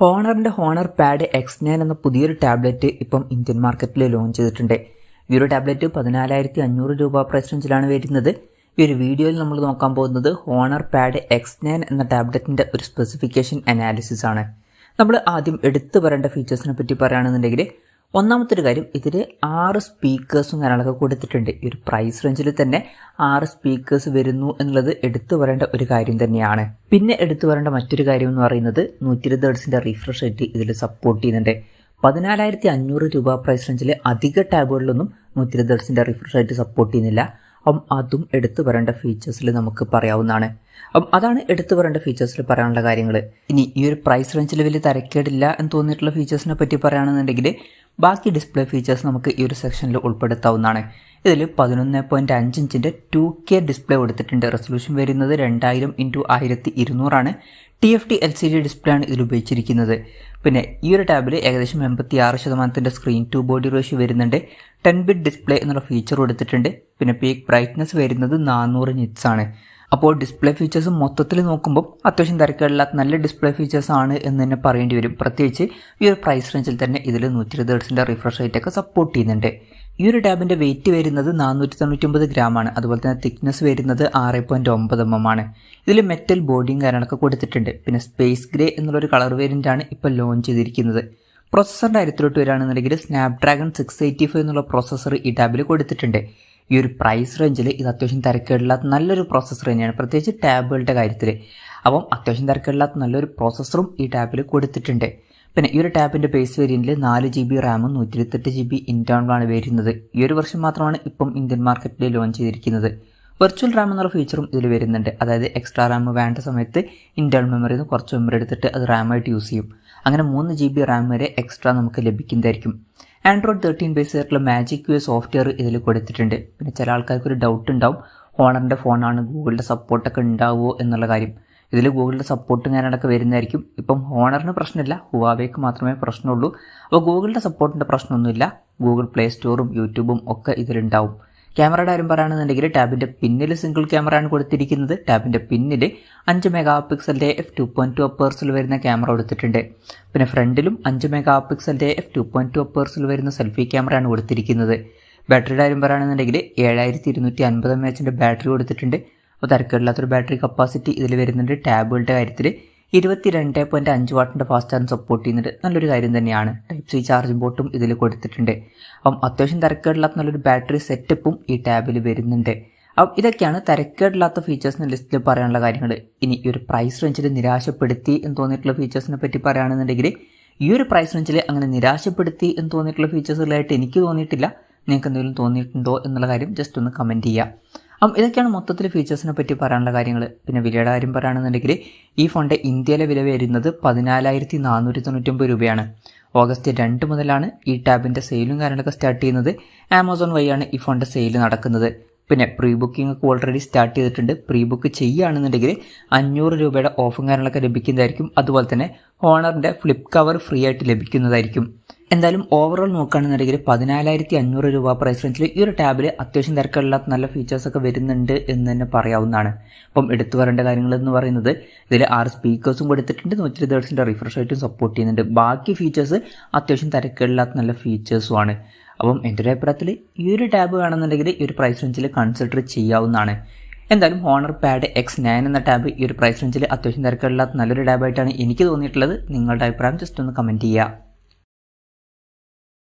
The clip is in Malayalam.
ഹോണറിൻ്റെ ഹോണർ പാഡ് X9 എന്ന പുതിയൊരു ടാബ്ലറ്റ് ഇപ്പം ഇന്ത്യൻ മാർക്കറ്റിൽ ലോഞ്ച് ചെയ്തിട്ടുണ്ട്. ഈ ഒരു ടാബ്ലറ്റ് 14,500 രൂപ പ്രൈസ് റേഞ്ചിലാണ് വരുന്നത്. ഈ ഒരു വീഡിയോയിൽ നമ്മൾ നോക്കാൻ പോകുന്നത് ഹോണർ പാഡ് X9 എന്ന ടാബ്ലറ്റിൻ്റെ ഒരു സ്പെസിഫിക്കേഷൻ അനാലിസിസ് ആണ്. നമ്മൾ ആദ്യം എടുത്തു പറയേണ്ട ഫീച്ചേഴ്സിനെ പറ്റി പറയുകയാണെന്നുണ്ടെങ്കിൽ, ഒന്നാമത്തെ ഒരു കാര്യം, ഇതിൽ 6 സ്പീക്കേഴ്സും കാര്യങ്ങളൊക്കെ കൊടുത്തിട്ടുണ്ട്. ഈ ഒരു പ്രൈസ് റേഞ്ചിൽ തന്നെ 6 സ്പീക്കേഴ്സ് വരുന്നു എന്നുള്ളത് എടുത്തു പറയേണ്ട ഒരു കാര്യം തന്നെയാണ്. പിന്നെ എടുത്തു പറയേണ്ട മറ്റൊരു കാര്യം എന്ന് പറയുന്നത് 120 ഹെർട്സിൻ്റെ റിഫ്രഷ് റേറ്റ് ഇതിൽ സപ്പോർട്ട് ചെയ്യുന്നുണ്ട്. 14,500 രൂപ പ്രൈസ് റേഞ്ചിൽ അധിക ടാബുകളിലൊന്നും 120 ഹെർട്സിൻ്റെ റിഫ്രഷ് റേറ്റ് സപ്പോർട്ട് ചെയ്യുന്നില്ല. അതും എടുത്തു പറയേണ്ട ഫീച്ചേഴ്സിൽ നമുക്ക് പറയാവുന്നതാണ്. അതാണ് എടുത്തു പറയേണ്ട ഫീച്ചേഴ്സിൽ പറയാനുള്ള കാര്യങ്ങൾ. ഇനി ഈ ഒരു പ്രൈസ് റേഞ്ചിൽ വലിയ തരക്കേടില്ല എന്ന് തോന്നിയിട്ടുള്ള ഫീച്ചേഴ്സിനെ പറ്റി പറയുകയാണെന്നുണ്ടെങ്കിൽ, ബാക്കി ഡിസ്പ്ലേ ഫീച്ചേഴ്സ് നമുക്ക് ഈ ഒരു സെക്ഷനിൽ ഉൾപ്പെടുത്താവുന്നതാണ്. ഇതിൽ 11.5 ഇഞ്ചിൻ്റെ 2K ഡിസ്പ്ലേ കൊടുത്തിട്ടുണ്ട്. റെസൊല്യൂഷൻ വരുന്നത് 2000x1200 ആണ്. TFT LCD ഡിസ്പ്ലേ ആണ് ഇതിൽ ഉപയോഗിച്ചിരിക്കുന്നത്. പിന്നെ ഈ ഒരു ടാബിൽ ഏകദേശം 86% സ്ക്രീൻ ടു ബോഡി റേഷ്യോ വരുന്നുണ്ട്. 10 ബിറ്റ് ഡിസ്പ്ലേ എന്നുള്ള ഫീച്ചർ കൊടുത്തിട്ടുണ്ട്. പിന്നെ പീക്ക് ബ്രൈറ്റ്നസ് വരുന്നത് 400 നിറ്റ്സ് ആണ്. അപ്പോൾ ഡിസ്പ്ലേ ഫീച്ചേഴ്സ് മൊത്തത്തിൽ നോക്കുമ്പോൾ അത്യാവശ്യം തിരക്കേടില്ലാത്ത നല്ല ഡിസ്പ്ലേ ഫീച്ചേഴ്സ് ആണ് എന്ന് തന്നെ പറയേണ്ടി വരും. പ്രത്യേകിച്ച് ഈ ഒരു പ്രൈസ് റേഞ്ചിൽ തന്നെ ഇതിൽ 120 ഹെർട്സിൻ്റെ റിഫ്രഷ് റേറ്റ് ഒക്കെ സപ്പോർട്ട് ചെയ്യുന്നുണ്ട്. ഈ ഒരു ടാബിൻ്റെ വെയിറ്റ് വരുന്നത് 499 ഗ്രാം ആണ്. അതുപോലെ തന്നെ തിക്നെസ് വരുന്നത് 6.9 mm ആണ്. ഇതിൽ മെറ്റൽ ബോഡിയും കാര്യങ്ങളൊക്കെ കൊടുത്തിട്ടുണ്ട്. പിന്നെ സ്പേസ് ഗ്രേ എന്നുള്ളൊരു കളർ വേരിയൻ്റ് ആണ് ഇപ്പോൾ ലോഞ്ച് ചെയ്തിരിക്കുന്നത്. പ്രോസസ്സറിൻ്റെ കാര്യത്തിലോട്ട് വരികയാണെന്നുണ്ടെങ്കിൽ, സ്നാപ്ഡ്രാഗൺ 685 എന്നുള്ള പ്രോസസ്സർ ഈ ടാബിൽ കൊടുത്തിട്ടുണ്ട്. ഈ ഒരു പ്രൈസ് റേഞ്ചിൽ ഇത് അത്യാവശ്യം തിരക്കേടില്ലാത്ത നല്ലൊരു പ്രോസസ്സർ തന്നെയാണ്, പ്രത്യേകിച്ച് ടാബുകളുടെ കാര്യത്തിൽ. അപ്പം അത്യാവശ്യം തിരക്കേടില്ലാത്ത നല്ലൊരു പ്രോസസ്സറും ഈ ടാബിൽ കൊടുത്തിട്ടുണ്ട്. പിന്നെ ഈ ഒരു ടാബിൻ്റെ ബേസ് വേരിയൻറ്റിൽ 4GB റാമും 128GB ഇൻറ്റേർണലാണ് വരുന്നത്. ഈ ഒരു വർഷം മാത്രമാണ് ഇപ്പം ഇന്ത്യൻ മാർക്കറ്റിൽ ലോഞ്ച് ചെയ്തിരിക്കുന്നത്. വെർച്വൽ റാം എന്നുള്ള ഫീച്ചറും ഇതിൽ വരുന്നുണ്ട്. അതായത് എക്സ്ട്രാ റാം വേണ്ട സമയത്ത് ഇൻറ്റേർണൽ മെമ്മറിയിൽ നിന്ന് കുറച്ച് മെമ്മറി എടുത്തിട്ട് അത് റാമായിട്ട് യൂസ് ചെയ്യും. അങ്ങനെ 3GB റാം വരെ എക്സ്ട്രാ നമുക്ക് ലഭിക്കുന്നതായിരിക്കും. Android 13 ബേസ് ആയിട്ടുള്ള മാജിക് UI സോഫ്റ്റ്വെയർ ഇതിൽ കൊടുത്തിട്ടുണ്ട്. പിന്നെ ചില ആൾക്കാർക്ക് ഒരു ഡൗട്ട് ഉണ്ടാവും, ഹോണറിൻ്റെ ഫോണാണ്, ഗൂഗിളിൻ്റെ സപ്പോർട്ടൊക്കെ ഉണ്ടാവുമോ എന്നുള്ള കാര്യം. ഇതിൽ ഗൂഗിളിൻ്റെ സപ്പോർട്ടും കാര്യങ്ങളൊക്കെ വരുന്നതായിരിക്കും. ഇപ്പം ഹോണറിന് പ്രശ്നമില്ല, ഹുവാവേക്ക് മാത്രമേ പ്രശ്നമുള്ളൂ. അപ്പോൾ ഗൂഗിളിൻ്റെ സപ്പോർട്ടിൻ്റെ പ്രശ്നമൊന്നുമില്ല. ഗൂഗിൾ പ്ലേ സ്റ്റോറും യൂട്യൂബും ഒക്കെ ഇതിലുണ്ടാവും. ക്യാമറയുടെ കാര്യം പറയുകയാണെന്നുണ്ടെങ്കിൽ, ടാബിൻ്റെ പിന്നിൽ സിംഗിൾ ക്യാമറയാണ് കൊടുത്തിരിക്കുന്നത്. ടാബിൻ്റെ പിന്നിൽ 5 മെഗാപിക്സലിൻ്റെ f2.2 അപ്പേഴ്സിൽ വരുന്ന ക്യാമറ കൊടുത്തിട്ടുണ്ട്. പിന്നെ ഫ്രണ്ടിലും 5 മെഗാപിക്സലിൻ്റെ f2.2 അപ്പേഴ്സിൽ വരുന്ന സെൽഫി ക്യാമറയാണ് കൊടുത്തിരിക്കുന്നത്. ബാറ്ററിയുടെ കാര്യം പറയുകയാണെന്നുണ്ടെങ്കിൽ 7250 mAh ബാറ്ററി കൊടുത്തിട്ടുണ്ട്. അപ്പോൾ തിരക്കേടില്ലാത്തൊരു ബാറ്ററി കപ്പാസിറ്റി ഇതിൽ വരുന്നുണ്ട്. ടാബുകളുടെ കാര്യത്തിൽ 22.5 വാട്ടിൻ്റെ ഫാസ്റ്റ് ചാർജ് സപ്പോർട്ട് ചെയ്യുന്നുണ്ട്. നല്ലൊരു കാര്യം തന്നെയാണ്. Type-C ചാർജിംഗ് പോർട്ടും ഇതിൽ കൊടുത്തിട്ടുണ്ട്. അത്യാവശ്യം തിരക്കേടില്ലാത്ത നല്ലൊരു ബാറ്ററി സെറ്റപ്പും ഈ ടാബിൽ വരുന്നുണ്ട്. ഇതൊക്കെയാണ് തിരക്കേടില്ലാത്ത ഫീച്ചേഴ്സിൻ്റെ ലിസ്റ്റിൽ പറയാനുള്ള കാര്യങ്ങൾ. ഇനി ഈ ഒരു പ്രൈസ് റേഞ്ചിൽ നിരാശപ്പെടുത്തി എന്ന് തോന്നിയിട്ടുള്ള ഫീച്ചേഴ്സിനെ പറ്റി പറയുകയാണെന്നുണ്ടെങ്കിൽ, ഈ ഒരു പ്രൈസ് റേഞ്ചിൽ അങ്ങനെ നിരാശപ്പെടുത്തി എന്ന് തോന്നിയിട്ടുള്ള ഫീച്ചേഴ്സുകളായിട്ട് എനിക്ക് തോന്നിയിട്ടില്ല. നിങ്ങൾക്ക് എന്തെങ്കിലും തോന്നിയിട്ടുണ്ടോ എന്നുള്ള കാര്യം ജസ്റ്റ് ഒന്ന് കമൻറ്റ് ചെയ്യുക. ഇതൊക്കെയാണ് മൊത്തത്തിൽ ഫീച്ചേഴ്സിനെ പറ്റി പറയാനുള്ള കാര്യങ്ങൾ. പിന്നെ വിലയുടെ കാര്യം പറയുകയാണെന്നുണ്ടെങ്കിൽ, ഈ ഫോണിൻ്റെ ഇന്ത്യയിലെ വില വരുന്നത് 14,499 രൂപയാണ്. ഓഗസ്റ്റ് 2 മുതലാണ് ഈ ടാബിൻ്റെ സെയിലും കാര്യങ്ങളൊക്കെ സ്റ്റാർട്ട് ചെയ്യുന്നത്. ആമസോൺ വഴിയാണ് ഈ ഫോണിൻ്റെ സെയിൽ നടക്കുന്നത്. പിന്നെ പ്രീ ബുക്കിംഗ് ഒക്കെ ഓൾറെഡി സ്റ്റാർട്ട് ചെയ്തിട്ടുണ്ട്. പ്രീ ബുക്ക് ചെയ്യുകയാണെന്നുണ്ടെങ്കിൽ 500 രൂപയുടെ ഓഫും കാര്യങ്ങളൊക്കെ ലഭിക്കുന്നതായിരിക്കും. അതുപോലെ തന്നെ ഹോണറിൻ്റെ ഫ്ലിപ്പ് കവർ ഫ്രീ ആയിട്ട് ലഭിക്കുന്നതായിരിക്കും. എന്തായാലും ഓവറോൾ നോക്കുകയാണെന്നുണ്ടെങ്കിൽ 14,500 രൂപ പ്രൈസ് റേഞ്ചിൽ ഈ ഒരു ടാബിൽ അത്യാവശ്യം തിരക്കുകളില്ലാത്ത നല്ല ഫീച്ചേഴ്സൊക്കെ വരുന്നുണ്ട് എന്ന് തന്നെ പറയാവുന്നതാണ്. എടുത്തു പറയേണ്ട കാര്യങ്ങൾ എന്ന് പറയുന്നത്, ഇതിൽ 6 സ്പീക്കേഴ്സും കൊടുത്തിട്ടുണ്ട്. 120 ഹെർട്സിൻ്റെ റിഫ്രഷ് റേറ്റും സപ്പോർട്ട് ചെയ്യുന്നുണ്ട്. ബാക്കി ഫീച്ചേഴ്സ് അത്യാവശ്യം തിരക്കുകളില്ലാത്ത നല്ല ഫീച്ചേഴ്സുമാണ്. എൻ്റെ ഒരു അഭിപ്രായത്തിൽ ഈ ഒരു ടാബ് വേണമെന്നുണ്ടെങ്കിൽ ഈ ഒരു പ്രൈസ് റേഞ്ചിൽ കൺസിഡർ ചെയ്യാവുന്നതാണ്. എന്തായാലും ഹോണർ പാഡ് X9 എന്ന ടാബ് ഈ ഒരു പ്രൈസ് റേഞ്ചിൽ അത്യാവശ്യം തിരക്കുകളില്ലാത്ത നല്ലൊരു ടാബായിട്ടാണ് എനിക്ക് തോന്നിയിട്ടുള്ളത്. നിങ്ങളുടെ അഭിപ്രായം ജസ്റ്റ് ഒന്ന് കമൻറ്റ് ചെയ്യുക.